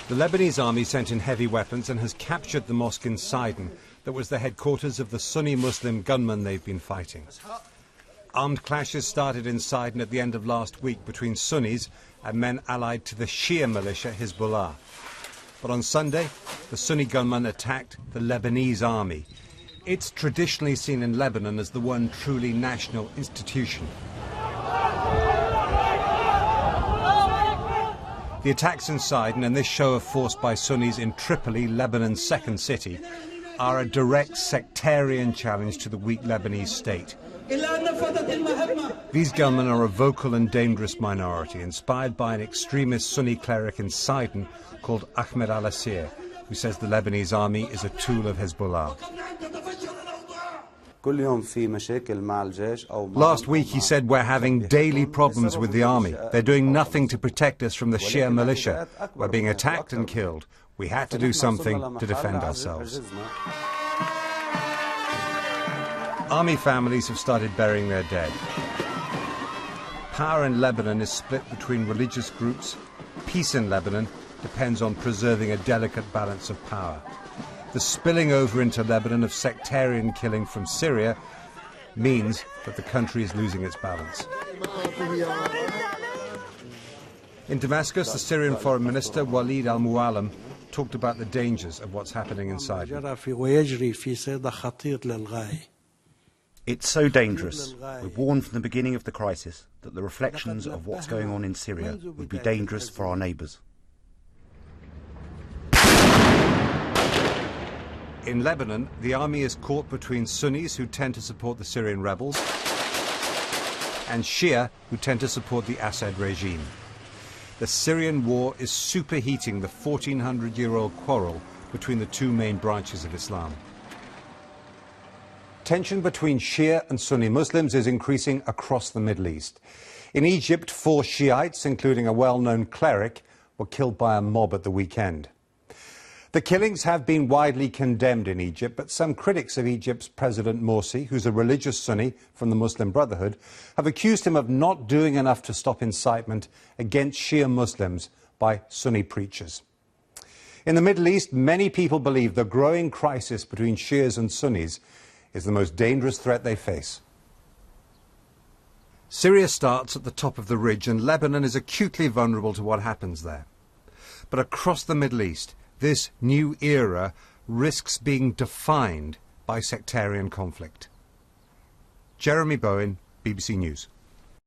The Lebanese army sent in heavy weapons and has captured the mosque in Sidon that was the headquarters of the Sunni Muslim gunmen they've been fighting. Armed clashes started in Sidon at the end of last week between Sunnis and men allied to the Shia militia Hezbollah. But on Sunday, the Sunni gunmen attacked the Lebanese army. It's traditionally seen in Lebanon as the one truly national institution. The attacks in Sidon and this show of force by Sunnis in Tripoli, Lebanon's second city, are a direct sectarian challenge to the weak Lebanese state. These gunmen are a vocal and dangerous minority, inspired by an extremist Sunni cleric in Sidon called Ahmed al-Assir, who says the Lebanese army is a tool of Hezbollah. Last week he said we're having daily problems with the army. They're doing nothing to protect us from the Shia militia. We're being attacked and killed. We had to do something to defend ourselves. Army families have started burying their dead. Power in Lebanon is split between religious groups. Peace in Lebanon depends on preserving a delicate balance of power. The spilling over into Lebanon of sectarian killing from Syria means that the country is losing its balance. In Damascus, the Syrian Foreign Minister Walid al-Muallim talked about the dangers of what's happening inside. It's so dangerous. We warned from the beginning of the crisis that the reflections of what's going on in Syria would be dangerous for our neighbours. In Lebanon, the army is caught between Sunnis who tend to support the Syrian rebels and Shia who tend to support the Assad regime. The Syrian war is superheating the 1400-year-old quarrel between the two main branches of Islam. Tension between Shia and Sunni Muslims is increasing across the Middle East. In Egypt, 4 Shiites, including a well-known cleric, were killed by a mob at the weekend. The killings have been widely condemned in Egypt, but some critics of Egypt's President Morsi, who's a religious Sunni from the Muslim Brotherhood, have accused him of not doing enough to stop incitement against Shia Muslims by Sunni preachers. In the Middle East, many people believe the growing crisis between Shias and Sunnis is the most dangerous threat they face. Syria starts at the top of the ridge, and Lebanon is acutely vulnerable to what happens there. But across the Middle East, this new era risks being defined by sectarian conflict. Jeremy Bowen, BBC News.